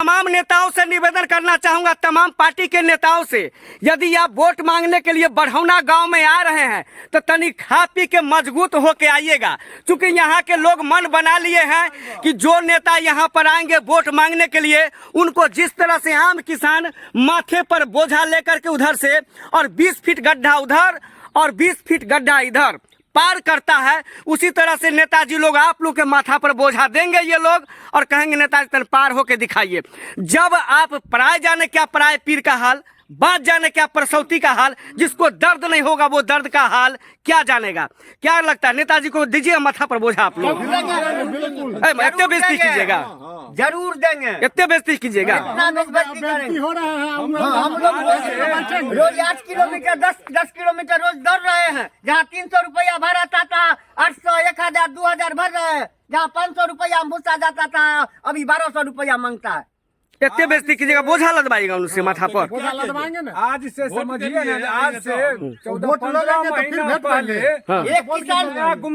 तमाम नेताओं से निवेदन करना चाहूंगा, तमाम पार्टी के नेताओं से, यदि आप वोट मांगने के लिए बढ़ौना गांव में आ रहे हैं तो तनी खा पी के मजबूत होके आइएगा, क्योंकि यहाँ के लोग मन बना लिए हैं कि जो नेता यहाँ पर आएंगे वोट मांगने के लिए, उनको जिस तरह से आम किसान माथे पर बोझा लेकर के उधर से और 20 फीट गड्ढा उधर और 20 फीट गड्ढा इधर पार करता है, उसी तरह से नेताजी लोग आप लोग के माथा पर बोझा देंगे ये लोग और कहेंगे नेताजी तन पार होके दिखाइए। जब आप पराए जाने क्या पराए पीर का हाल, बात जाने क्या प्रसौती का हाल, जिसको दर्द नहीं होगा वो दर्द का हाल क्या जानेगा। क्या लगता है नेताजी को दीजिए माथा पर बोझा आप लोग, इतने बेइज्जती कीजिएगा, जरूर देंगे, इतने बेइज्जती कीजिएगा। हो रहा है हम लोग रोज 8 किलोमीटर 10 किलोमीटर रोज दौड़ रहे हैं। जहाँ 300 रुपया भरा था 800 1000 2000 भर रहे हैं। जहाँ 500 रुपया भूसा जाता था अभी 1200 रुपया मांगता है। इतने बेइज्जती कीजिएगा, बोझा लदवाइएगा उनसे माथा पर। आज से समझिए ना, आज से 14-15 महीना पहले एक किसान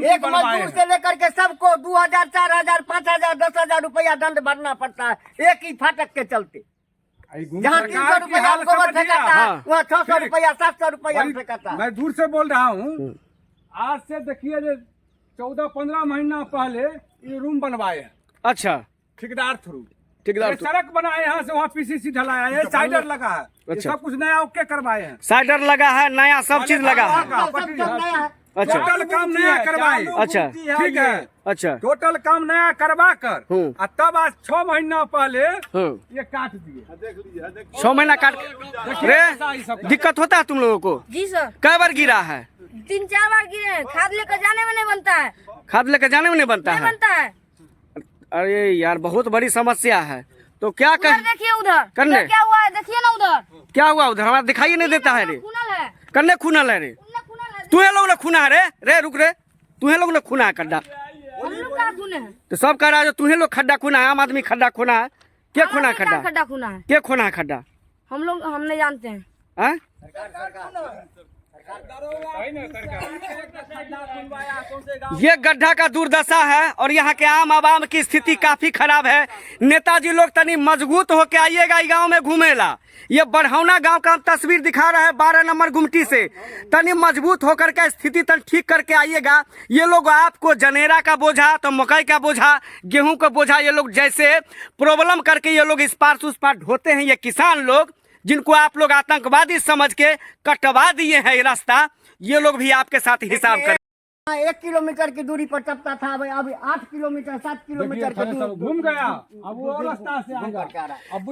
एक मजदूर से लेकर के सबको 2000 4000 5000 10,000 रुपया दंड भरना पड़ता है एक ही फाटक के चलते। जहाँ 300 रुपया गोबर फेंकाता है वहाँ 600 रुपया 700 रुपया फेंकाता है। मैं दूर से बोल रहा हूँ। आज से देखिए 14-15 महीना पहले ये रूम बनवाए हैं। अच्छा, ठेकेदार थ्रू ठेकेदार सड़क बनाए यहाँ से वहाँ पीसीसी ढलाया है, साइडर लगा है। अच्छा। सब कुछ नया ओके करवाए हैं, साइडर लगा है, नया सब चीज लगा है। अच्छा, टोटल काम नया करवाए। अच्छा, ठीक है। अच्छा, टोटल काम नया करवा कर तब आज 6 महीना पहले ये काट दिए। 6 महीना काट रे दिक्कत होता है तुम लोगों को? जी सर। कई बार गिरा है? 3-4 बार गिरे हैं। खाद लेकर जाने में नहीं बनता है। खाद लेकर जाने में नहीं बनता नहीं है? बनता है। अरे यार बहुत बड़ी समस्या है। तो क्या कर देखिए उधर करने क्या हुआ है, देखिए ना उधर क्या हुआ उधर, हमारा दिखाई नहीं देता है रे। खूनल है, कन्ने खूनल है रे, तुम्हें लोग ने खूना है रे रुक रे, तुम्हें लोग ने खूना है खड्डा। हम लोग का खून है तो सब कह रहा है तुम्हें लोग खड्डा खूना है, आम आदमी खड्डा खूना है। क्या खूना है खड्डा? खड्डा खूना है। क्या खूना है खड्डा? हम नहीं जानते हैं। ये गड्ढा का दुर्दशा है और यहाँ के आम आवाम की स्थिति काफी खराब है। नेताजी लोग तनी मजबूत होके आइएगा गांव में घूमेला। ये बढ़ौना गांव का तस्वीर दिखा रहा है 12 नंबर गुमटी से। तनी मजबूत होकर के स्थिति तन ठीक करके आइएगा। ये लोग आपको जनेरा का बोझा तो मकई का बोझा गेहूं का बोझा ये लोग जैसे प्रॉब्लम करके ये लोग इस पार से उस पार ढोते हैं। ये किसान लोग जिनको आप लोग आतंकवादी समझ के कटवा दिए हैं ये रास्ता, ये लोग भी आपके साथ हिसाब कर 1 किलोमीटर की दूरी पर टपता था, अभी 8 किलोमीटर 7 किलोमीटर की दूरी घूम गया। अब वो रास्ता से आएगा।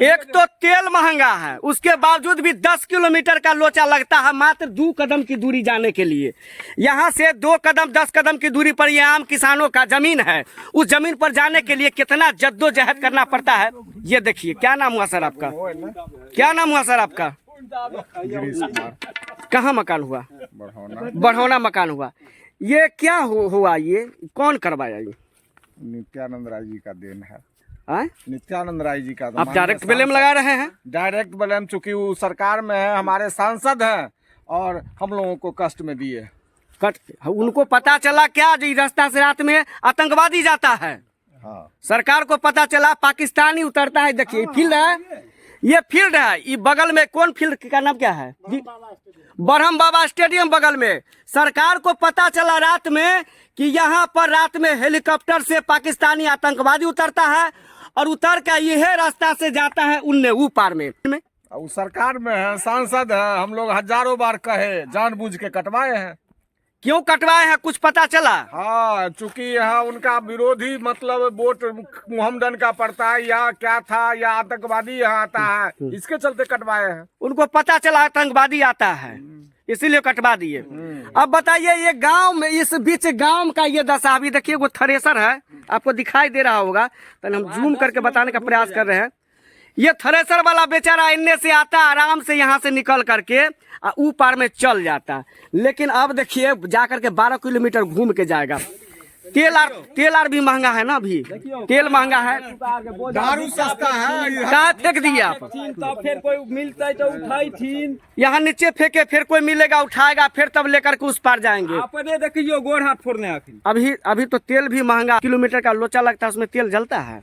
एक तो तेल महंगा है, उसके बावजूद भी 10 किलोमीटर का लोचा लगता है मात्र 2 कदम की दूरी जाने के लिए। यहाँ से 2 कदम 10 कदम की दूरी पर ये आम किसानों का जमीन है। उस जमीन पर जाने के लिए कितना जद्दोजहद करना पड़ता है। ये देखिए, क्या नाम हुआ सर आपका? क्या नाम हुआ सर आपका? कहाँ मकान हुआ? बढ़ौना मकान हुआ। ये क्या हुआ? ये कौन करवाया? ये नित्यानंद राय जी का देन है। नित्यानंद राय जी का। आप डायरेक्ट ब्लेम लगा रहे हैं? डायरेक्ट ब्लेम, चूंकि वो सरकार में है, हमारे सांसद हैं और हम लोगों को कष्ट में दिए। उनको पता चला क्या रास्ता से रात में आतंकवादी जाता है? हाँ। सरकार को पता चला पाकिस्तानी उतरता है। देखिए फील्ड है, ये फील्ड है। ये बगल में कौन फील्ड का नाम क्या है? बरहम बाबा स्टेडियम बगल में। सरकार को पता चला रात में कि यहाँ पर रात में हेलीकॉप्टर से पाकिस्तानी आतंकवादी उतरता है और उतर कर यह रास्ता से जाता है उन्ने पार में। वो सरकार में है, सांसद है। हम लोग हजारों बार कहे, जानबूझ के कटवाए हैं। क्यों कटवाए हैं कुछ पता चला? हाँ, चूंकि यहाँ उनका विरोधी मतलब वोट मोहम्मदन का पड़ता है या क्या था, या आतंकवादी यहाँ आता है, इसके चलते कटवाए हैं। उनको पता चला आतंकवादी आता है इसीलिए कटवा दिए। अब बताइए ये गांव में, इस बीच गांव का ये दशा। अभी देखिए वो थ्रेसर है, आपको दिखाई दे रहा होगा, तो हम जूम करके बताने का प्रयास कर रहे हैं। ये थ्रेसर वाला बेचारा इनने से आता आराम से यहाँ से निकल करके ऊपर में चल जाता। लेकिन अब देखिए जाकर के 12 किलोमीटर घूम के जाएगा। तेल आर भी महंगा है ना, अभी तेल महंगा है, दारू सस्ता है। कहाँ फेंक दिए आप? तब फिर कोई मिलता है तो उठाई थी, यहाँ नीचे फेंके, फिर कोई मिलेगा उठाएगा, फिर तब लेकर के उस पार जाएंगे। अपने देखिए गोड़ हाथ फोड़ने आखिर। अभी तो तेल भी महंगा, किलोमीटर का लोचा लगता है, उसमें तेल जलता है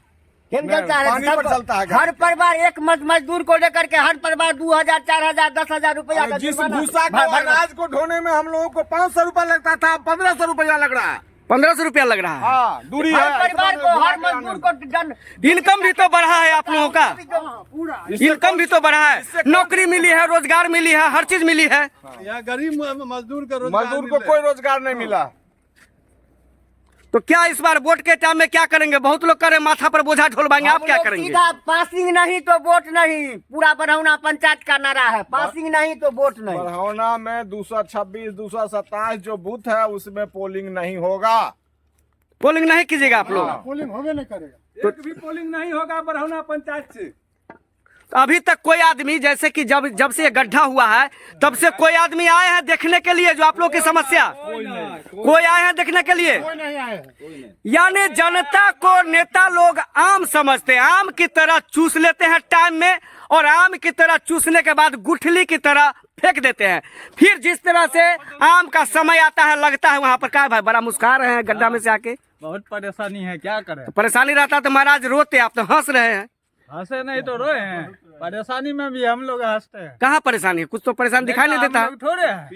केम चलता है? पानी पर चलता है। हर परिवार एक मजदूर को लेकर के हर परिवार 2000, 4000, 10,000 रुपया का जिस जुर्माना भूसा को अनाज को ढोने में हम लोगों को 500 रुपया लगता था, 1500 रुपया लग रहा है। 1500 रुपया लग रहा है। हाँ, दूरी है। हर परिवार को, हर मजदूर को इनकम भी तो बढ़ा है आप लोगों का, इनकम भी तो बढ़ा है, नौकरी मिली है, रोजगार मिली है, हर चीज मिली है। यहाँ गरीब मजदूर का मजदूर को कोई रोजगार नहीं मिला। तो क्या इस बार वोट के टाइम में क्या करेंगे? बहुत लोग करे माथा पर बोझा ढोलवाएंगे, आप क्या करेंगे? सीधा पासिंग नहीं तो वोट नहीं, पूरा बरहौना पंचायत का नारा है, पासिंग नहीं तो वोट नहीं। बरहौना में 226, 227 जो बूथ है उसमें पोलिंग नहीं होगा। पोलिंग नहीं कीजिएगा आप लोग? पोलिंग होवे नहीं करेगा। एक भी पोलिंग नहीं होगा बरहौना पंचायत से। तो अभी तक कोई आदमी, जैसे कि जब से ये गड्ढा हुआ है तब से कोई आदमी आए हैं देखने के लिए जो आप लोग की समस्या? कोई आए हैं देखने के लिए? कोई नहीं आए हैं। यानी जनता को नेता लोग आम समझते हैं, आम की तरह चूस लेते हैं टाइम में, और आम की तरह चूसने के बाद गुठली की तरह फेंक देते हैं। फिर जिस तरह से आम का समय आता है लगता है वहां पर क्या भाई बड़ा मुस्कुरा रहे हैं गड्ढा में से आके? बहुत परेशानी है, क्या करें? तो परेशानी रहता तो महाराज रोते, आप तो हंस रहे हैं। हंसे नहीं तो रोए हैं, परेशानी में भी हम लोग हंसते हैं। कहाँ परेशानी है? कुछ तो परेशानी दिखाई नहीं देता। हम लोग थोड़े हैं,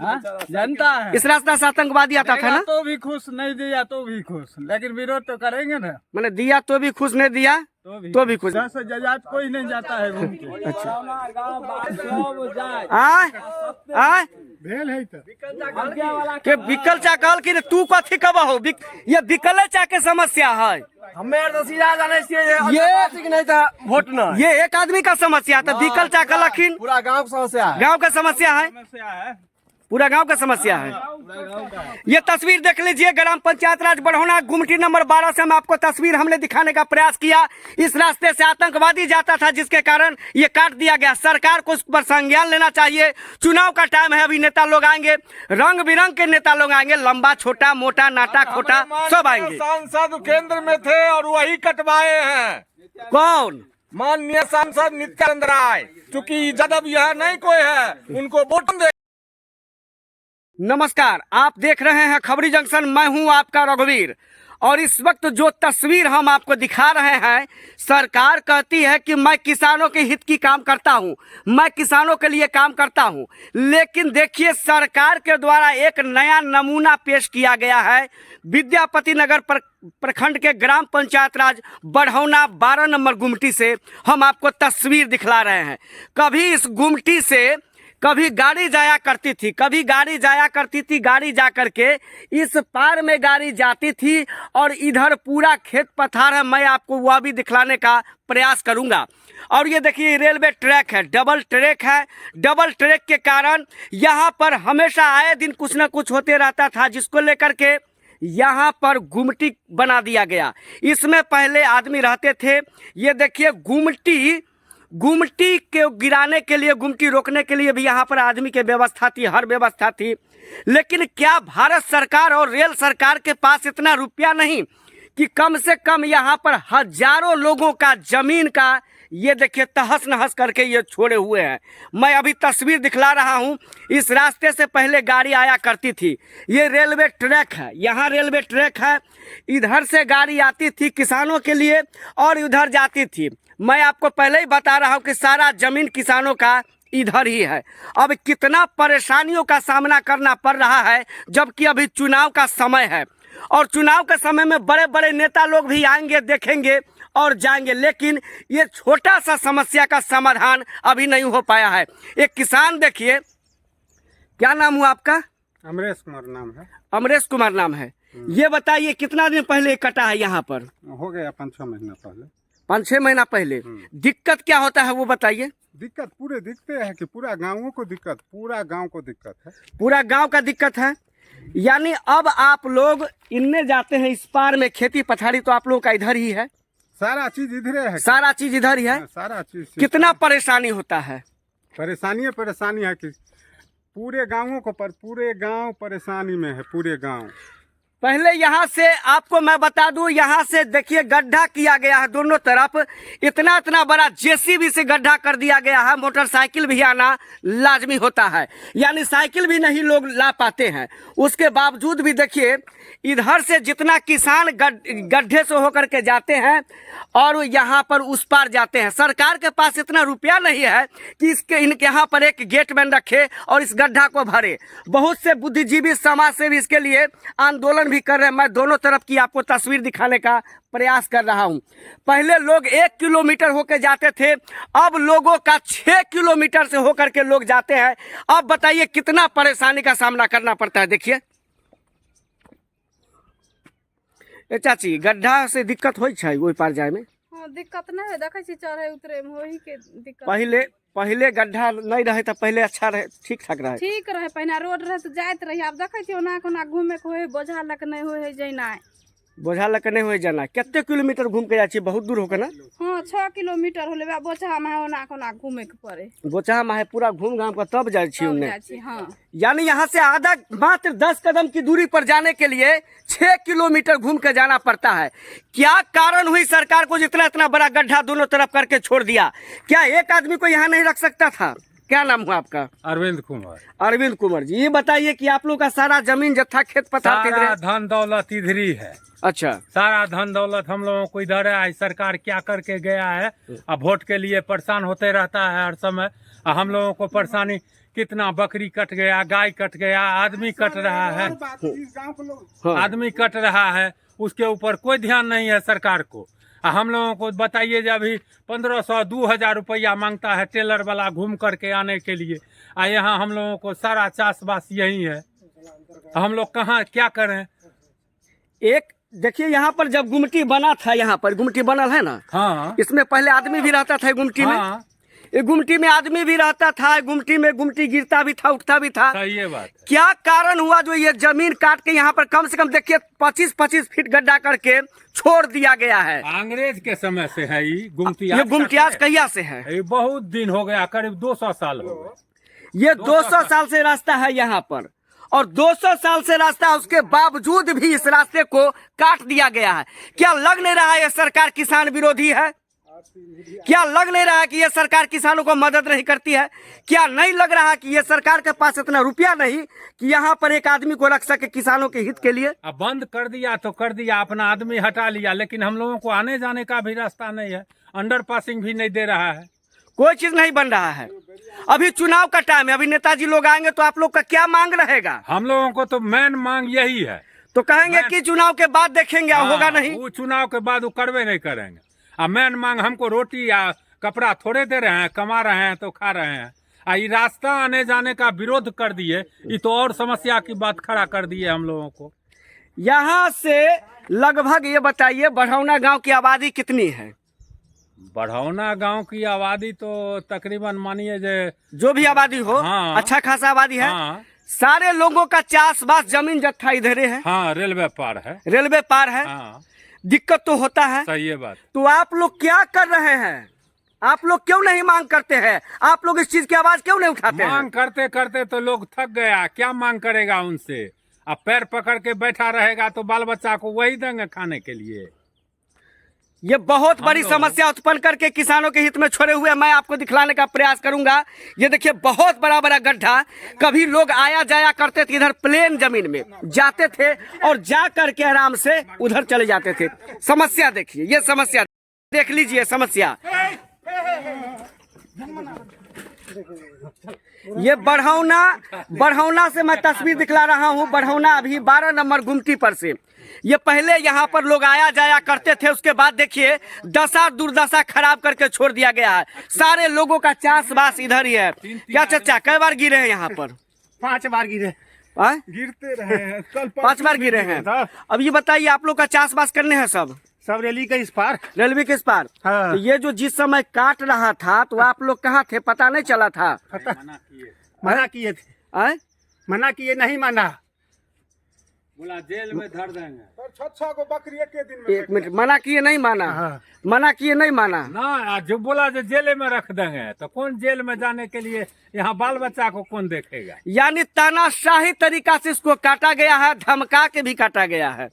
हाँ? जनता है। इस रास्ता से आतंकवादी आता था ना, तो भी खुश, नहीं दिया तो भी खुश, लेकिन विरोध तो करेंगे ना। मैंने दिया तो भी खुश, नहीं दिया तो भी खुश। यहाँ से जजात कोई नहीं जाता है घूम के। आय भेल है तो के बिकल चा कहल कि तू कथी कब हो? ये बिकले चा के समस्या है। हमें तो सीधा जाने से ये नहीं था वोट न, ये एक आदमी का समस्या था, बिकल चा कहलखिन पूरा गांव की समस्या है। गांव का समस्या है, समस्या है, पूरा गांव का समस्या है। ये तस्वीर देख लीजिए, ग्राम पंचायत राज बरहौना गुमटी नंबर 12 से हम आपको तस्वीर हमने दिखाने का प्रयास किया। इस रास्ते से आतंकवादी जाता था जिसके कारण ये काट दिया गया। सरकार को इस पर संज्ञान लेना चाहिए। चुनाव का टाइम है, अभी नेता लोग आएंगे, रंग बिरंग के नेता लोग आएंगे, लंबा छोटा मोटा नाटा खोटा सब आएंगे। सांसद केंद्र में थे और वही कटवाए हैं। कौन? माननीय सांसद नित्यानंद राय, चूंकि जब यह नहीं कोई है उनको वोट दे। नमस्कार, आप देख रहे हैं खबरी जंक्शन, मैं हूं आपका रघुवीर। और इस वक्त जो तस्वीर हम आपको दिखा रहे हैं, सरकार कहती है कि मैं किसानों के हित की काम करता हूं, मैं किसानों के लिए काम करता हूं, लेकिन देखिए सरकार के द्वारा एक नया नमूना पेश किया गया है। विद्यापति नगर प्रखंड के ग्राम पंचायत राज बरहौना 12 नंबर गुमटी से हम आपको तस्वीर दिखला रहे हैं। कभी इस गुमटी से कभी गाड़ी जाया करती थी, गाड़ी जा करके इस पार में गाड़ी जाती थी, और इधर पूरा खेत पथार है। मैं आपको वह भी दिखलाने का प्रयास करूंगा। और ये देखिए रेलवे ट्रैक है, डबल ट्रैक है। डबल ट्रैक के कारण यहाँ पर हमेशा आए दिन कुछ न कुछ होते रहता था, जिसको लेकर के यहाँ पर गुमटी बना दिया गया। इसमें पहले आदमी रहते थे। ये देखिए गुमटी के गिराने के लिए, गुमटी रोकने के लिए भी यहाँ पर आदमी की व्यवस्था थी, हर व्यवस्था थी। लेकिन क्या भारत सरकार और रेल सरकार के पास इतना रुपया नहीं कि कम से कम यहाँ पर हजारों लोगों का जमीन का, ये देखिए तहस नहस करके ये छोड़े हुए हैं। मैं अभी तस्वीर दिखला रहा हूँ। इस रास्ते से पहले गाड़ी आया करती थी। ये रेलवे ट्रैक है, यहाँ रेलवे ट्रैक है, इधर से गाड़ी आती थी किसानों के लिए और उधर जाती थी। मैं आपको पहले ही बता रहा हूँ कि सारा जमीन किसानों का इधर ही है। अब कितना परेशानियों का सामना करना पड़ रहा है, जबकि अभी चुनाव का समय है, और चुनाव के समय में बड़े बड़े नेता लोग भी आएंगे, देखेंगे और जाएंगे, लेकिन ये छोटा सा समस्या का समाधान अभी नहीं हो पाया है। एक किसान देखिए, क्या नाम हुआ आपका? अमरेश कुमार नाम है। अमरेश कुमार नाम है। ये बताइए कितना दिन पहले कटा है यहाँ पर? हो गया 5-6 महीना पहले। 5-6 महीना पहले। दिक्कत क्या होता है वो बताइए। दिक्कत पूरे दिखते हैं कि पूरा गाँवों को दिक्कत, पूरा गांव को दिक्कत है। पूरा गांव का दिक्कत है। यानी अब आप लोग इनमें जाते हैं, इस पार में खेती पथारी तो आप लोगों का इधर ही है, सारा चीज इधर है, सारा चीज इधर ही है। सारा चीज कितना परेशानी होता है? परेशानी है कि पूरे गाँवों को, पर पूरे गांव परेशानी में है, पूरे गांव। पहले यहाँ से आपको मैं बता दूं, यहाँ से देखिए गड्ढा किया गया है दोनों तरफ, इतना इतना बड़ा जेसीबी से गड्ढा कर दिया गया है। मोटरसाइकिल भी आना लाजमी होता है, यानी साइकिल भी नहीं लोग ला पाते हैं। उसके बावजूद भी देखिए इधर से जितना किसान गड्ढे से होकर के जाते हैं और यहाँ पर उस पार जाते हैं। सरकार के पास इतना रुपया नहीं है कि इनके यहाँ पर एक गेटमैन रखे और इस गड्ढा को भरे। बहुत से बुद्धिजीवी समाज से भी इसके लिए आंदोलन भी कर रहे हैं। मैं दोनों तरफ की आपको तस्वीर दिखाने का प्रयास कर रहा हूं। पहले लोग 1 किलोमीटर होकर जाते थे, अब लोगों का 6 किलोमीटर से होकर के लोग जाते हैं। अब बताइए कितना परेशानी का सामना करना पड़ता है। देखिए चाची, गड्ढा से दिक्कत होई छै ओहि पार जाए में? हाँ, दिक्कत नहीं है, देखे छी चढ़े उतरे में वही के दिक्कत। पहले गड्ढा नहीं रहे तो पहले अच्छा रहे, ठीक ठाक रहे। ठीक रहे, पहले रोड रहे तो जाइत रही। अब देखे छी ओना कोना घूमे के होय, बोझा लक नहीं होय जैना। बोझा लके नहीं हो जाना। कितने किलोमीटर घूम के जाए? बहुत दूर होकर ना। हाँ, 6 किलोमीटर होले बोझा में ओना कोना घूमे के पड़े। बोझा में पूरा घूम घाम के तब जाए छी उन्हें। हाँ, यानी यहाँ से आधा मात्र 10 कदम की दूरी पर जाने के लिए 6 किलोमीटर घूम के जाना पड़ता है। क्या कारण हुई सरकार को जितना इतना बड़ा गड्ढा दोनों तरफ करके छोड़ दिया? क्या एक आदमी को यहाँ नहीं रख सकता था? क्या नाम हुआ आपका? अरविंद कुमार। अरविंद कुमार जी, ये बताइए कि आप लोग का सारा जमीन जत्था खेत पथार सारा धन दौलत इधर ही है। अच्छा, सारा धन दौलत हम लोगों को इधर है। आज सरकार क्या करके गया है, अब वोट के लिए परेशान होते रहता है हर समय। हम लोगों को परेशानी कितना, बकरी कट गया, गाय कट गया, आदमी कट रहा है, आदमी कट रहा है, उसके ऊपर कोई ध्यान नहीं है सरकार को। हम लोगों को बताइए जब अभी 1500-2000 रुपया मांगता है टेलर वाला घूम करके आने के लिए। यहाँ हम लोगों को सारा चाषबास यही है, हम लोग कहाँ क्या करें? एक देखिए यहाँ पर जब गुमटी बना था, यहाँ पर गुमटी बनल है ना। हाँ, इसमें पहले आदमी भी रहता था गुमटी में। हाँ, ये गुमटी में आदमी भी रहता था, गुमटी में गुमटी गिरता भी था, उठता भी था। सही है बात है। क्या कारण हुआ जो ये जमीन काट के यहाँ पर कम से कम देखिए 25-25 फीट गड्ढा करके छोड़ दिया गया है? अंग्रेज के समय से है ये गुमटी। ये गुमटी आज कहिया से है? ये बहुत दिन हो गया, करीब 200 साल हो गए। ये 200 साल से रास्ता है यहाँ पर, और 200 साल से रास्ता है, उसके बावजूद भी इस रास्ते को काट दिया गया है। क्या लग नहीं रहा है ये सरकार किसान विरोधी है? क्या लग नहीं रहा है कि ये सरकार किसानों को मदद नहीं करती है? क्या नहीं लग रहा कि ये सरकार के पास इतना रुपया नहीं कि यहाँ पर एक आदमी को रख सके किसानों के हित के लिए? अब बंद कर दिया तो कर दिया, अपना आदमी हटा लिया, लेकिन हम लोगों को आने जाने का भी रास्ता नहीं है, अंडर पासिंग भी नहीं दे रहा है, कोई चीज नहीं बन रहा है। अभी चुनाव का टाइम है, अभी नेताजी लोग आएंगे तो आप लोग का क्या मांग रहेगा? हम लोगों को तो मेन मांग यही है। तो कहेंगे कि चुनाव के बाद देखेंगे, होगा नहीं। वो चुनाव के बाद वो करवे नहीं करेंगे। अब मेन मांग हमको रोटी या कपड़ा थोड़े दे रहे हैं, कमा रहे हैं तो खा रहे हैं। ये रास्ता आने जाने का विरोध कर दिए, ये तो और समस्या की बात खड़ा कर दिए हम लोगों को। यहाँ से लगभग ये बताइए बढ़ौना गांव की आबादी कितनी है? बढ़ौना गांव की आबादी तो तकरीबन मानिए जो भी आबादी हो, हाँ, अच्छा खासा आबादी है। हाँ, सारे लोगों का चाषबास जमीन जत्था इधर है। हाँ, रेलवे पार है, रेलवे पार है। हाँ, दिक्कत तो होता है। सही है बात। तो आप लोग क्या कर रहे हैं? आप लोग क्यों नहीं मांग करते हैं? आप लोग इस चीज की आवाज क्यों नहीं उठाते हैं? मांग करते करते तो लोग थक गया, क्या मांग करेगा उनसे? अब पैर पकड़ के बैठा रहेगा तो बाल बच्चा को वही देंगे खाने के लिए। ये बहुत बड़ी समस्या उत्पन्न करके किसानों के हित में छोड़े हुए मैं आपको दिखलाने का प्रयास करूंगा। ये देखिए बहुत बड़ा बड़ा गड्ढा, कभी लोग आया जाया करते थे, इधर प्लेन जमीन में जाते थे और जा करके आराम से उधर चले जाते थे। समस्या देखिए, ये समस्या देख लीजिए, समस्या ये बढ़ौना से मैं तस्वीर दिखला रहा हूँ। बढ़ौना अभी 12 नंबर गुमटी पर से ये पहले यहाँ पर लोग आया जाया करते थे, उसके बाद देखिए दशा दुर्दशा खराब करके छोड़ दिया गया है। सारे लोगों का चाषबास इधर ही है। क्या चाचा कई बार गिरे हैं यहाँ पर? 5 बार गिरे। गिरते रहे हैं, कल 5 बार गिरे हैं। अब ये बताइए आप लोग का चाषबास करने हैं सब रेली के इस पार, रेलवे के इस पार। हाँ। तो ये जो जिस समय काट रहा था तो आप लोग कहाँ थे? पता नहीं चला था? मना किए थे, आए? मना किए, नहीं माना। बोला जेल में धर देंगे। सर 6 को बकरी एक दिन में एक मिनट, मना किए नहीं माना, मना किए नहीं माना। ना जो बोला जो जेल में रख देंगे, तो कौन जेल में जाने के लिए, यहाँ बाल बच्चा को कौन देखेगा। यानी तानाशाही तरीका से इसको काटा गया है, धमका के भी काटा गया है।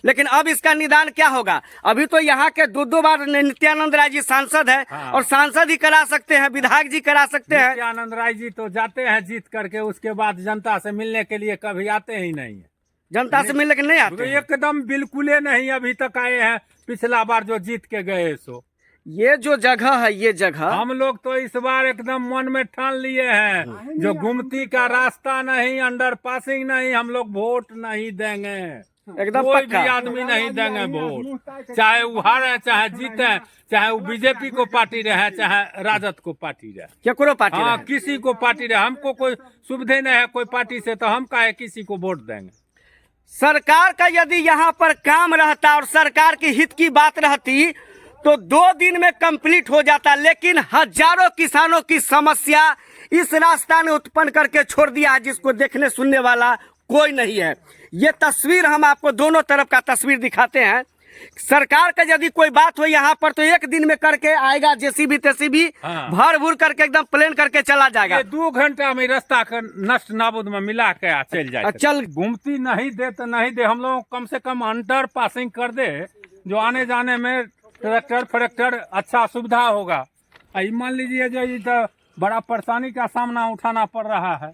लेकिन अब इसका निदान क्या होगा? अभी तो यहाँ के 2 बार नित्यानंद राय जी सांसद है, हाँ। और सांसद ही करा सकते हैं, विधायक जी करा सकते हैं। नित्यानंद राय जी तो जाते हैं जीत करके, उसके बाद जनता से मिलने के लिए कभी आते ही नहीं है। जनता से मिलने के नहीं आते हैं। एकदम बिल्कुल नहीं अभी तक आए हैं, पिछला बार जो जीत के गए सो। ये जो जगह है, ये जगह हम लोग तो इस बार एकदम मन में ठान लिए हैं, जो गुमती का रास्ता नहीं, अंडर पासिंग नहीं, हम लोग वोट नहीं देंगे, एकदम कोई पक्का। भी आदमी नहीं देंगे वोट, चाहे वो हारे चाहे जीते, चाहे वो बीजेपी को पार्टी रहे चाहे राजद को पार्टी रहे, केकरो पार्टी हाँ रहे। किसी को पार्टी रहे, हमको कोई सुविधा नहीं है कोई पार्टी से, तो हम काहे किसी को वोट देंगे। सरकार का यदि यहाँ पर काम रहता और सरकार के हित की बात रहती तो 2 दिन में कंप्लीट हो जाता, लेकिन हजारों किसानों की समस्या इस रास्ता ने उत्पन्न करके छोड़ दिया है, जिसको देखने सुनने वाला कोई नहीं है। ये तस्वीर हम आपको दोनों तरफ का तस्वीर दिखाते हैं। सरकार का यदि कोई बात हो यहाँ पर तो 1 दिन में करके आएगा, जेसीबी तेसीबी हाँ। भर भूर करके एकदम प्लेन करके चला जाएगा। ये 2 घंटा में रास्ता का नष्ट नाबूद में मिला के चल जाए। चल घूमती नहीं दे तो नहीं दे, हम लोग कम से कम अंडर पासिंग कर दे, जो आने जाने में ट्रैक्टर फरैक्टर अच्छा सुविधा होगा। मान लीजिए जो ये तो बड़ा परेशानी का सामना उठाना पड़ रहा है।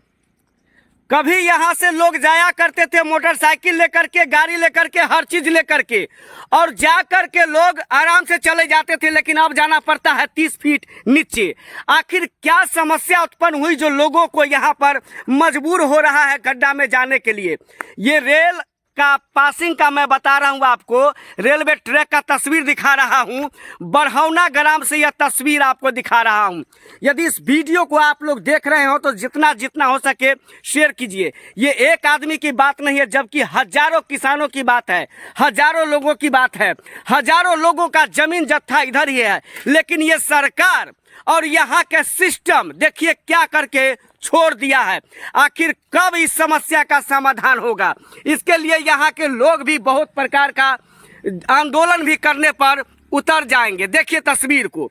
कभी यहाँ से लोग जाया करते थे मोटरसाइकिल लेकर के, गाड़ी लेकर के, हर चीज लेकर के, और जा कर के लोग आराम से चले जाते थे, लेकिन अब जाना पड़ता है 30 फीट नीचे। आखिर क्या समस्या उत्पन्न हुई जो लोगों को यहाँ पर मजबूर हो रहा है गड्ढा में जाने के लिए? ये रेल का पासिंग का मैं बता रहा हूँ आपको, रेलवे ट्रैक का तस्वीर दिखा रहा हूँ, बढ़ौना ग्राम से यह तस्वीर आपको दिखा रहा हूँ। यदि इस वीडियो को आप लोग देख रहे हो तो जितना जितना हो सके शेयर कीजिए। ये एक आदमी की बात नहीं है, जबकि हजारों किसानों की बात है, हजारों लोगों की बात है, हजारों लोगों का जमीन जत्था इधर ही है, लेकिन ये सरकार और यहाँ के सिस्टम देखिए क्या करके छोड़ दिया है। आखिर कब इस समस्या का समाधान होगा? इसके लिए यहाँ के लोग भी बहुत प्रकार का आंदोलन भी करने पर उतर जाएंगे। देखिए तस्वीर को,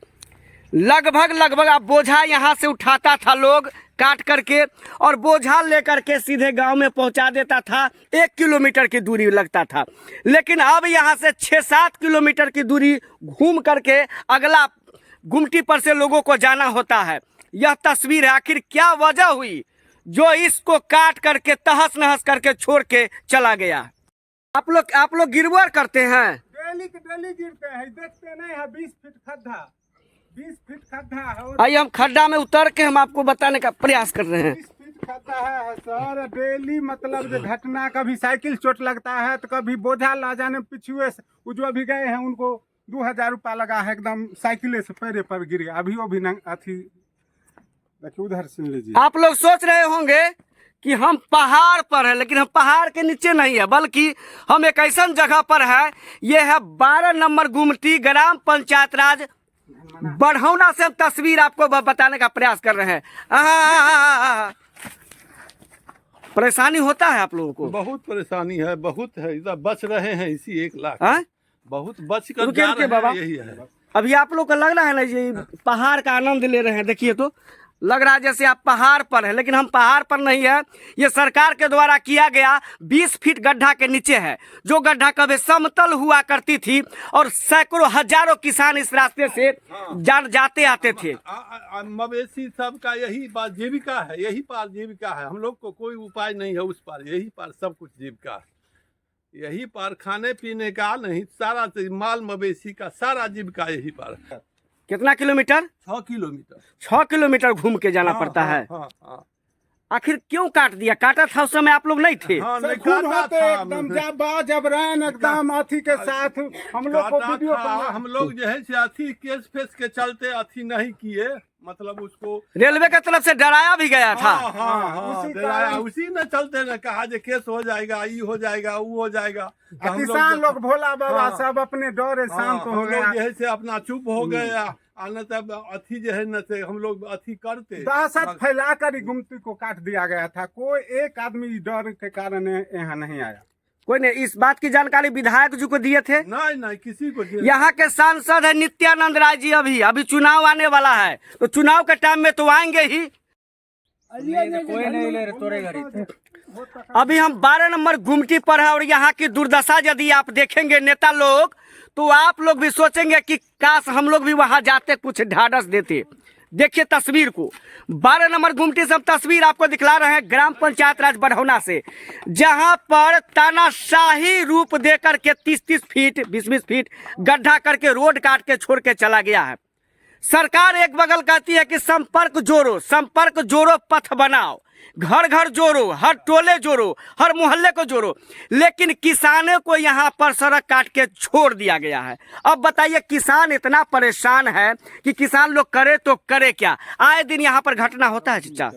लगभग आप बोझा यहाँ से उठाता था लोग काट करके, और बोझा लेकर के सीधे गांव में पहुंचा देता था। 1 किलोमीटर की दूरी लगता था, लेकिन अब यहाँ से 6-7 किलोमीटर की दूरी घूम करके अगला गुमटी पर से लोगों को जाना होता है। यह तस्वीर है। आखिर क्या वजह हुई जो इसको काट करके तहस नहस करके छोड़ के चला गया? आप लोग गिरवर करते हैं? डेली गिरते हैं, देखते नहीं है। 20 फीट खड्डा, 20 फीट खड्डा है। आइए हम खड्डा में उतर के हम आपको बताने का प्रयास कर रहे हैं। 20 फीट खड्डा है सर। डेली मतलब जो घटना, कभी साइकिल चोट लगता है तो कभी बोझा ला जाने पिछुए से, जो अभी गए हैं उनको 2000 रुपया लगा है, एकदम साइकिल से पैरे पर गिरे। अभी वो भी अथी देखिए, उधर सुन लीजिए। आप लोग सोच रहे होंगे कि हम पहाड़ पर हैं, लेकिन हम पहाड़ के नीचे नहीं है, बल्कि हम एक ऐसा जगह पर है। ये है 12 नंबर गुमटी, ग्राम पंचायत राज बढ़ौना से हम तस्वीर आपको बताने का प्रयास कर रहे हैं। परेशानी होता है आप लोगों को? बहुत परेशानी है, बहुत है। इधर बच रहे हैं इसी 1 लाख, बहुत बच कर रुकिए, जा रुकिए रहे बाबा। हैं, यही है। अभी आप लोग को लग रहा है ना ये पहाड़ का आनंद ले रहे हैं। देखिए तो लग रहा है जैसे आप पहाड़ पर है, लेकिन हम पहाड़ पर नहीं है। ये सरकार के द्वारा किया गया 20 फीट गड्ढा के नीचे है, जो गड्ढा कभी समतल हुआ करती थी, और सैकड़ों हजारों किसान इस रास्ते से जाते आते थे। मवेशी सबका यही बात जीविका है, यही पार जीविका है। हम लोग को कोई उपाय नहीं है उस पार, यही पार सब कुछ जीविका है। यही पार खाने पीने का नहीं, सारा माल मवेशी का सारा जीविका यही पार है। कितना किलोमीटर? 6 किलोमीटर। 6 किलोमीटर घूम के जाना पड़ता है। आखिर क्यों काट दिया? काटा था उस समय आप लोग नहीं थे? हाँ, नहीं खून काटा होते था। एकदम जबरन एकदम अथी के साथ हम लोग को वीडियो हम लोग जो है से अथी केस फेस के चलते अथी नहीं किए, मतलब उसको रेलवे की तरफ से डराया भी गया था। उसी में चलते न कहा जे केस हो जाएगा, ये हो जाएगा, वो हो जाएगा। किसान लोग भोला बाबा सब अपने डरे शांत हो गए, जो है से अपना चुप हो गया। न तब अथी जो है न से हम लोग अथी करते, दहशत फैला कर गुमती को काट दिया गया था। कोई एक आदमी डर के कारण यहाँ नहीं आया। कोई नहीं, इस बात की जानकारी विधायक जी को दिए थे। नहीं नहीं किसी को यहाँ के सांसद है नित्यानंद राय जी, अभी चुनाव आने वाला है, तो चुनाव के टाइम में तो आएंगे ही। कोई नहीं ले तोरे घर अभी हम 12 नंबर गुमटी पर है और यहाँ की दुर्दशा यदि आप देखेंगे नेता लोग, तो आप लोग भी सोचेंगे कि काश हम लोग भी वहां जाते, कुछ ढाढ़स देते। देखिए तस्वीर को, 12 नंबर गुमटी से हम तस्वीर आपको दिखला रहे हैं ग्राम पंचायत राज बढ़ौना से, जहां पर तानाशाही रूप दे करके 30-30 फीट 20-20 फीट गड्ढा करके रोड काट के छोड़ के चला गया है। सरकार एक बगल कहती है कि संपर्क जोड़ो पथ बनाओ, घर घर जोड़ो, हर टोले जोड़ो, हर मोहल्ले को जोड़ो, लेकिन किसानों को यहाँ पर सड़क काट के छोड़ दिया गया है। अब बताइए किसान इतना परेशान है कि किसान लोग करे तो करे क्या। आए दिन यहाँ पर घटना होता है चाचा,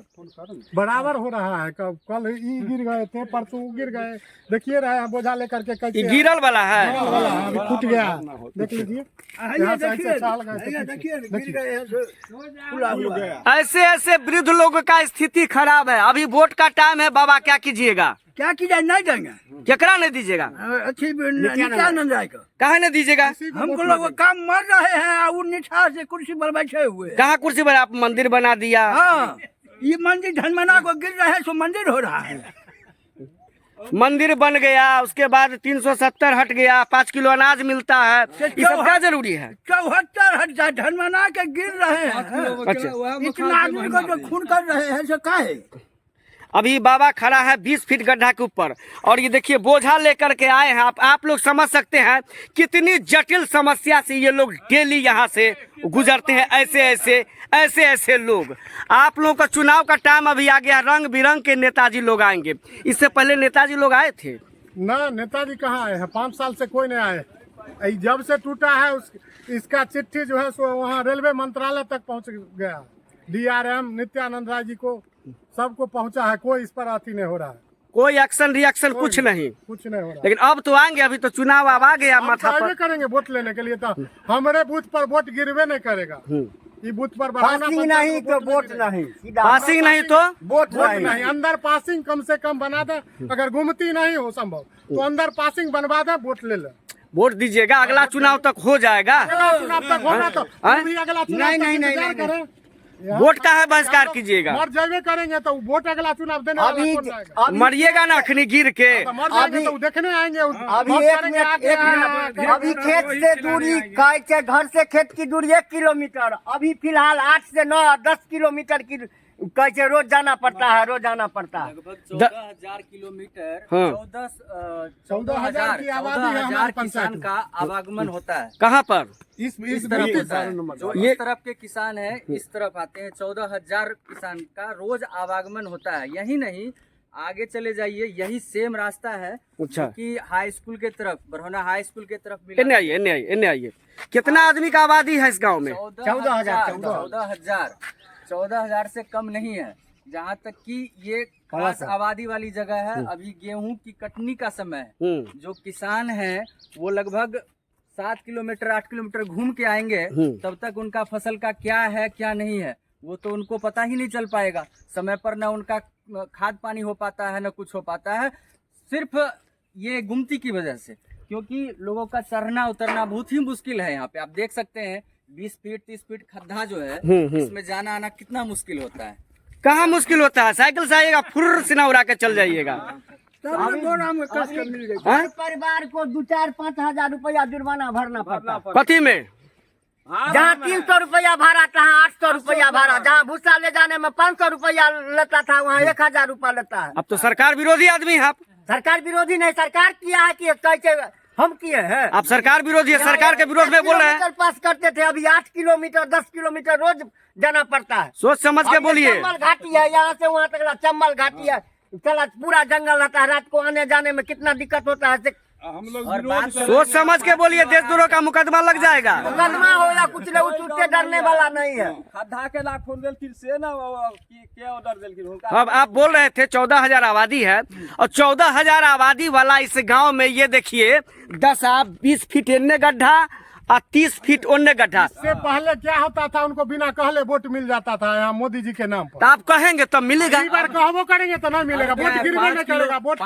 बराबर हो रहा है। कल ई गिर गए थे, परसों गिर गए, देखिए रहे हैं बोझा लेकर के कैसे ये गिरल वाला है, अभी फूट गया, देख लीजिए। ऐसे ऐसे वृद्ध लोगों का स्थिति खराब है। अभी वोट का टाइम है, बाबा क्या कीजिएगा? क्या कीजिए, नहीं देंगे। केकरा नहीं दीजिएगा? अच्छी नित्यानंद राय को कहा नहीं दीजिएगा? हमको लोग काम मर रहे हैं और निठा से कुर्सी पर बैठे हुए। कहाँ कुर्सी पर? आप मंदिर बना दिया। हाँ, ये मंदिर धनमना को गिर रहे सो मंदिर हो रहा है। मंदिर बन गया, उसके बाद 370 हट गया, 5 किलो अनाज मिलता है, ये सब क्या जरूरी है? 74 हट जाए, धनमना के गिर रहे हैं। अच्छा, इतना आदमी को जो खून कर रहे हैं सो काहे? अभी बाबा खड़ा है 20 फीट गड्ढा के ऊपर और ये देखिए बोझा लेकर के आए हैं। आप लोग समझ सकते हैं कितनी जटिल समस्या से ये लोग डेली यहाँ से गुजरते हैं। ऐसे ऐसे लोग, आप लोगों का चुनाव का टाइम अभी आ गया, रंग बिरंग के नेताजी लोग आएंगे। इससे पहले नेताजी लोग आए थे ना? नेताजी कहाँ आए हैं? 5 साल से कोई नहीं आए। जब से टूटा है इसका चिट्ठी जो है सो वहाँ रेलवे मंत्रालय तक पहुँच गया। DRM नित्यानंद राय जी को सबको पहुंचा है, कोई इस पर आती नहीं हो रहा है, कोई एक्शन रिएक्शन कुछ नहीं हो रहा। लेकिन अब तो आएंगे, अभी तो चुनाव अब आ गया माथा पर। करेंगे वोट लेने के लिए, तो हमारे बूथ पर वोट गिरवे नहीं करेगा। ये बूथ पर पासिंग नहीं तो वोट नहीं, पासिंग नहीं तो वोट नहीं। अंदर पासिंग कम से कम बना दे, अगर घूमती नहीं हो संभव तो अंदर पासिंग बनवा दे, वोट ले ले। वोट दीजिएगा, अगला चुनाव तक हो जाएगा। अगला चुनाव तक होगा तो अगला चुनाव नहीं। वोट का है बहिष्कार कीजिएगा। मर जावे करेंगे तो वोट अगला चुनाव देने वाला कौन आएगा? मरिएगा ना अखनी गिर के। मर जाएंगे तो देखने आएंगे। अभी खेत से दूरी कैसे, घर से खेत की दूरी 1 किलोमीटर, अभी फिलहाल 8 से 9 10 किलोमीटर की कैसे रोज जाना पड़ता है। 14,000 किलोमीटर, 14,000 की आबादी है हमारे किसान का आवागमन होता है। कहाँ पर? इस तरफ होता है, जो इस तरफ के किसान है इस तरफ आते हैं। 14,000 किसान का रोज आवागमन होता है। यही नहीं, आगे चले जाइए, यही सेम रास्ता है। अच्छा, कि हाई स्कूल के तरफ, बढ़ौना हाई स्कूल के तरफ इन्हें आइए। कितना आदमी का आबादी है इस गाँव में? 14,000 से कम नहीं है। जहाँ तक कि ये खास आबादी वाली जगह है। अभी गेहूं की कटनी का समय है। जो किसान हैं वो लगभग 7 किलोमीटर 8 किलोमीटर घूम के आएंगे, तब तक उनका फसल का क्या है क्या नहीं है वो तो उनको पता ही नहीं चल पाएगा। समय पर न उनका खाद पानी हो पाता है न कुछ हो पाता है, सिर्फ ये गुमती की वजह से। क्योंकि लोगों का चढ़ना उतरना बहुत ही मुश्किल है। यहाँ पे आप देख सकते हैं 20 फीट 30 फीट खड्डा जो है, इसमें जाना आना कितना मुश्किल होता है। कहाँ मुश्किल होता है? साइकिल से आइएगा, फुर्र सिना उड़ा के चल जाइएगा। परिवार को 2-4-5 हजार रुपया जुर्माना भरना पड़ता है। कथी में? जहाँ 300 रुपया भाड़ा था 800 रुपया भाड़ा, जहाँ भूसा ले जाने में 500 रुपया लेता था वहाँ 1,000 रुपया लेता है। अब तो सरकार विरोधी आदमी है आप। सरकार विरोधी नहीं, सरकार किया है कि कैसे हम किए हैं। आप सरकार विरोधी है, सरकार के विरोध में बोल रहे हैं। पास करते थे, अभी 8 किलोमीटर 10 किलोमीटर रोज जाना पड़ता है। सोच समझ के बोलिए। चंबल घाटी है, यहाँ से वहाँ तक चंबल घाटी है, चला पूरा जंगल रहता है, रात को आने जाने में कितना दिक्कत होता है। हम लोग सोच समझ के बोलिए, देशद्रोह का मुकदमा लग जाएगा। मुकदमा होगा, कुछ लोग उससे डरने वाला नहीं है। खड्डा के लाख खोल दिल से ना क्या ऑर्डर दिल। अब आप बोल रहे थे 14,000 आबादी है, और 14,000 आबादी वाला इस गांव में ये देखिए 10 20 फीट इन्ने गड्ढा और 30 फीट ओने गड्ढा। से पहले क्या होता था, उनको बिना कहले वोट मिल जाता था यहाँ मोदी जी के नाम पर। तो आप कहेंगे तब मिलेगा। एक बार कहबो करेंगे तो नहीं मिलेगा, वोट गिरबे नहीं करेगा। वोट का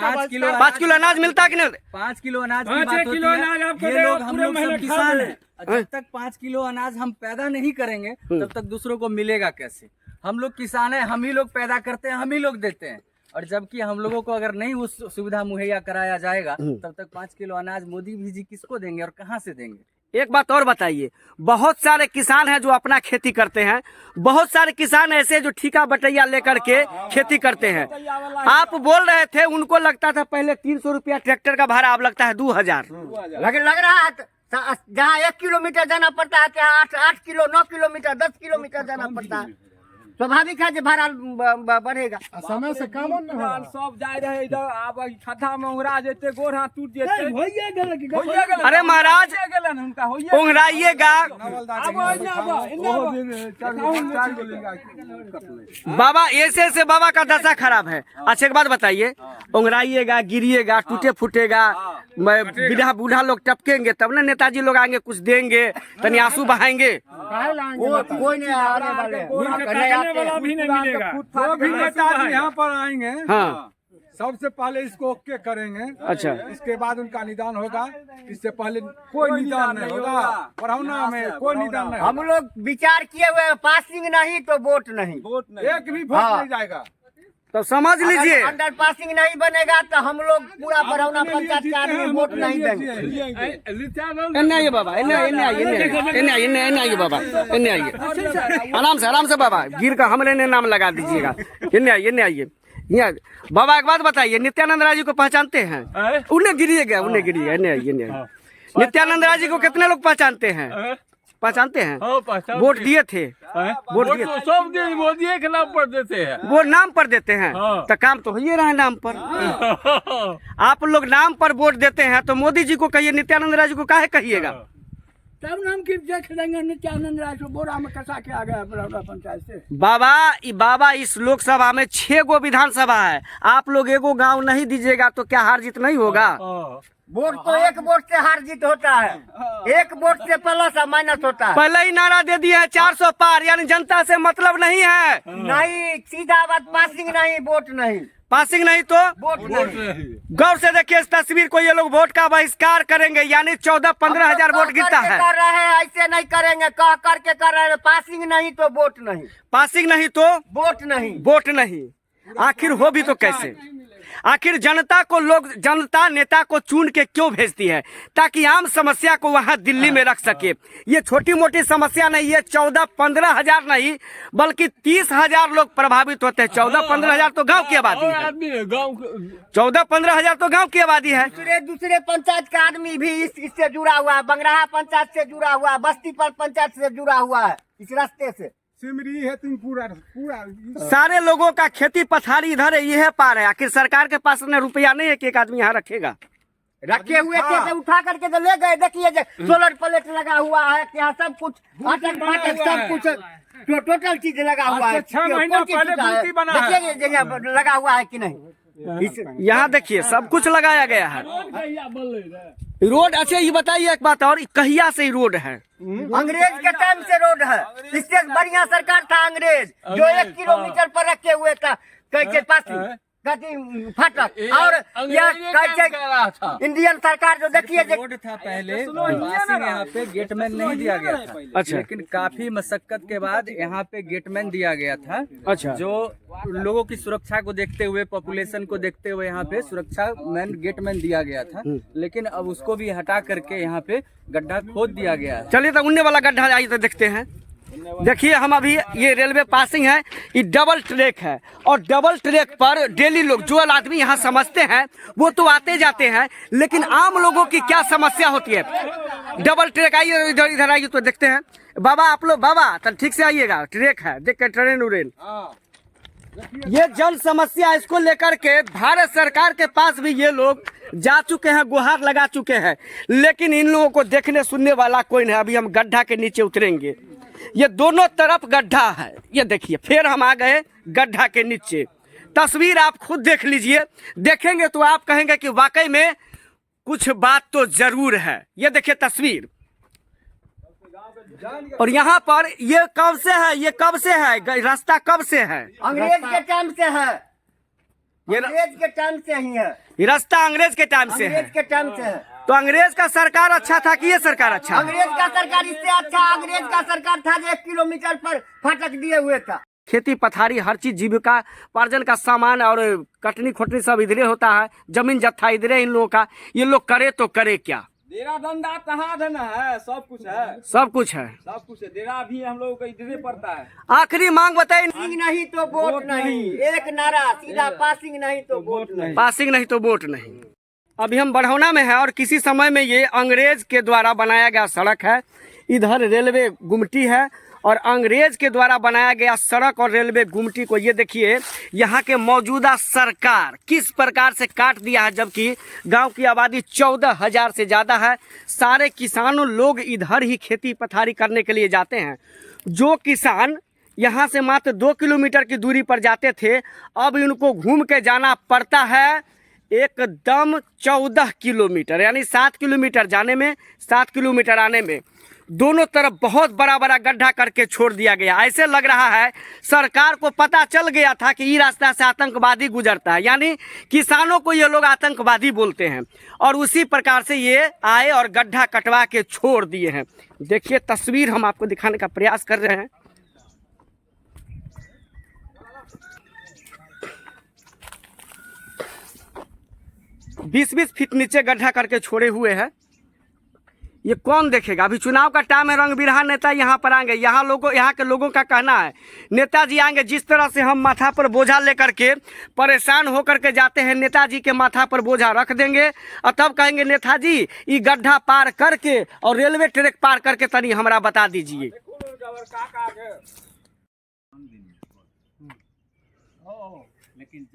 5 किलो अनाज मिलता है कि नहीं? 5 किलो अनाज की 5 बात होती किलो है। अनाज आपको ये देगा, लोग हम पूरे लोग महीने सब किसान खा हैं। जब तक 5 किलो अनाज हम पैदा नहीं करेंगे तब तक दूसरों को मिलेगा कैसे? हम लोग किसान हैं, हम ही लोग पैदा करते हैं, हम ही लोग देते हैं। और जबकि हम लोगों को अगर नहीं उस सुविधा मुहैया कराया जाएगा तब तक 5 किलो अनाज मोदी जी किसको देंगे और कहाँ से देंगे? एक बात और बताइए, बहुत सारे किसान हैं जो अपना खेती करते हैं, बहुत सारे किसान ऐसे जो ठेका बटैया लेकर के खेती करते हैं। आप बोल रहे थे उनको लगता था पहले 300 रुपया ट्रैक्टर का भाड़ा, अब लगता है 2000। लग रहा है जहाँ 1 किलोमीटर जाना पड़ता है यहाँ 8 किलो 9 किलोमीटर 10 किलोमीटर जाना पड़ता है। स्वाभाविक है जो भाड़ा बढ़ेगा। समय से कम नहीं होगा। सब जाए रहे इधर, अब खड्डा में उंगरा जेते, गोर हाथ टूट जेते। अरे महाराज उंगराइएगा बाबा, ऐसे से बाबा का दशा खराब है। अच्छा एक बात बताइए, उंगराइएगा, गिरिएगा, टूटे फूटेगा, बिना बूढ़ा लोग टपकेंगे तब ना नेताजी लोग आएंगे, कुछ देंगे, तनी आंसू बहाएंगे। कोई नहीं आने वाले वाला भी नहीं मिलेगा। जो भी नेता यहाँ पर आएंगे, हाँ सबसे पहले इसको ओके करेंगे। अच्छा। इसके बाद उनका निदान होगा। इससे पहले कोई निदान नहीं होगा। पढ़ौना में कोई निदान नहीं। हम लोग विचार किए हुए, पासिंग नहीं तो वोट नहीं। एक भी वोट नहीं जाएगा। तो समझ लीजिए, अंडर पासिंग नहीं बनेगा तो हम लोग पूरा बरौना पंचायत का आदमी वोट नहीं देंगे। इन्ने आइए बाबा, इन्ने आइए बाबा, इन्ने आइए, आराम से बाबा, गिर का हमरे ने नाम लगा दीजिएगा। इन्ने आइए यहाँ बाबा। एक बात बताइए, नित्यानंद राय जी को पहचानते हैं? उन्हें गिरिएगा। इन्ने आइए। नित्यानंद राय जी को कितने लोग पहचानते हैं? पहचानते हैं? वोट दिए थे, वोट दिए, सब दिन मोदी के नाम पर देते हैं। वो नाम पर देते हैं तो काम तो हो ही रहा है नाम पर। आप लोग नाम पर वोट देते हैं तो मोदी जी को कहिए, नित्यानंद राय जी को काहे कहिएगा? तब नाम की देख लेंगे नित्यानंद राय को बोरा में कसा के आ गया बरौना पंचायत से। बाबा इस लोकसभा में 6 गो विधानसभा है, आप लोग एगो गांव नहीं दीजिएगा तो क्या हार जीत नहीं होगा? वोट तो एक वोट से हार जीत होता है, एक वोट से प्लस और माइनस होता है। पहले ही नारा दे दिया है 400 पार, यानी जनता से मतलब नहीं है। नहीं, सीधा बात, पासिंग नहीं, वोट नहीं। पासिंग नहीं तो वोट नहीं। गौर से देखिए इस तस्वीर को, ये लोग वोट का बहिष्कार करेंगे, यानी 14-15 हजार वोट गिरता है। कर रहे हैं, ऐसे नहीं करेंगे, कह करके कर रहे हैं। पासिंग नहीं तो वोट नहीं, पासिंग नहीं तो वोट नहीं, वोट नहीं। आखिर हो भी तो कैसे? आखिर जनता नेता को चुन के क्यों भेजती है? ताकि आम समस्या को वहां दिल्ली में रख सके। ये छोटी मोटी समस्या नहीं है, 14-15 हजार नहीं बल्कि 30,000 लोग प्रभावित होते हैं। 14-15 हजार तो गांव की आबादी है, 14-15 हजार तो गांव की आबादी है। दूसरे पंचायत का आदमी भी इससे जुड़ा हुआ है, बंगराहा पंचायत से जुड़ा हुआ है, बस्ती पर पंचायत से जुड़ा हुआ है, इस रास्ते से। सिमरी है तुम पूरा सारे लोगों का खेती पथारी इधर है, ये है पार है। आखिर सरकार के पास में रुपया नहीं है कि एक आदमी यहाँ रखेगा। रखे हुए थे तो उठा करके तो ले गए। देखिए सोलर प्लेट लगा हुआ है, यहाँ सब कुछ फाटक सब कुछ टोटल चीज लगा हुआ है। 6 महीना पहले मूर्ति बना है। देखिए जगह लगा हुआ है कि नहीं। यहाँ देखिए सब कुछ लगाया गया है। रोड, अच्छा ये बताइए एक बात और, कहिया से ही रोड है? अंग्रेज के टाइम से रोड है। इससे बढ़िया सरकार था अंग्रेज, जो 1 किलोमीटर पर रखे हुए था कैसे पासिंग फाटक। और इंडियन सरकार जो देखिए रोड था पहले, पासिंग यहाँ पे गेटमैन नहीं दिया गया था। अच्छा। लेकिन काफी मशक्कत के बाद यहाँ पे गेटमैन दिया गया था। अच्छा। जो लोगों की सुरक्षा को देखते हुए, पॉपुलेशन को देखते हुए यहाँ पे सुरक्षा गेटमैन दिया गया था। लेकिन अब उसको भी हटा करके यहाँ पे गड्ढा खोद दिया गया है। चलिए तो उन्ने वाला गड्ढा आइए तो देखते हैं। देखिए हम अभी, ये रेलवे पासिंग है, ये डबल ट्रैक है और डबल ट्रैक पर डेली लोग, जो आदमी यहाँ समझते हैं वो तो आते जाते हैं, लेकिन आम लोगों की क्या समस्या होती है? डबल ट्रैक, आइए इधर आइए तो देखते हैं। बाबा आप लोग, बाबा तो ठीक से आइएगा, ट्रैक है, देख के ट्रेन उरेन। ये जन समस्या, इसको लेकर के भारत सरकार के पास भी ये लोग जा चुके हैं, गुहार लगा चुके हैं, लेकिन इन लोगों को देखने सुनने वाला कोई नहीं। अभी हम गड्ढा के नीचे उतरेंगे, ये दोनों तरफ गड्ढा है। ये देखिए, फिर हम आ गए गड्ढा के नीचे। तस्वीर आप खुद देख लीजिए, देखेंगे तो आप कहेंगे कि वाकई में कुछ बात तो जरूर है। ये देखिए तस्वीर, और यहाँ पर ये कब से है, ये कब से है, रास्ता कब से है? अंग्रेज के टाइम से है, ये अंग्रेज के टाइम से ही है, ये रास्ता अंग्रेज के टाइम से है। अंग्रेज के टाइम से है। तो अंग्रेज का सरकार अच्छा था कि ये सरकार अच्छा है? अंग्रेज का सरकार इससे अच्छा अंग्रेज का सरकार था जो 1 किलोमीटर पर फाटक दिए हुए था। खेती पथारी हर चीज जीविका पार्जन का सामान और कटनी खोटनी सब इधरे होता है, जमीन जत्था इधरे इन लोगों का। ये लोग करे तो करे क्या? डेरा धंधा कहाँ धना है, सब कुछ है, सब कुछ है, सब कुछ है। डेरा भी हम लोगों को इधरे पड़ता है। आखिरी मांग बताइए। पासिंग नहीं तो वोट नहीं, एक नारा सीधा, पासिंग नहीं तो वोट नहीं। पासिंग नहीं तो वोट नहीं। अभी हम बढ़ौना में है और किसी समय में ये अंग्रेज के द्वारा बनाया गया सड़क है। इधर रेलवे गुमटी है और अंग्रेज के द्वारा बनाया गया सड़क और रेलवे गुमटी को ये देखिए यहाँ के मौजूदा सरकार किस प्रकार से काट दिया है, जबकि गांव की आबादी 14,000 से ज़्यादा है। सारे किसानों लोग इधर ही खेती पथारी करने के लिए जाते हैं। जो किसान यहाँ से मात्र 2 किलोमीटर की दूरी पर जाते थे, अब इनको घूम के जाना पड़ता है एकदम 14 किलोमीटर, यानी 7 किलोमीटर जाने में 7 किलोमीटर आने में। दोनों तरफ बहुत बड़ा बड़ा गड्ढा करके छोड़ दिया गया। ऐसे लग रहा है सरकार को पता चल गया था कि ये रास्ता से आतंकवादी गुजरता है, यानी किसानों को ये लोग आतंकवादी बोलते हैं और उसी प्रकार से ये आए और गड्ढा कटवा के छोड़ दिए हैं। देखिए तस्वीर हम आपको दिखाने का प्रयास कर रहे हैं। बीस फीट नीचे गड्ढा करके छोड़े हुए हैं। ये कौन देखेगा? अभी चुनाव का टाइम है, रंग बिरहा नेता यहाँ पर आएंगे। यहाँ के लोगों का कहना है नेताजी आएंगे, जिस तरह से हम माथा पर बोझा लेकर के परेशान होकर के जाते हैं, नेताजी के माथा पर बोझा रख देंगे और तब कहेंगे नेताजी ये गड्ढा पार करके और रेलवे ट्रैक पार करके तनी हमरा बता दीजिए। लेकिन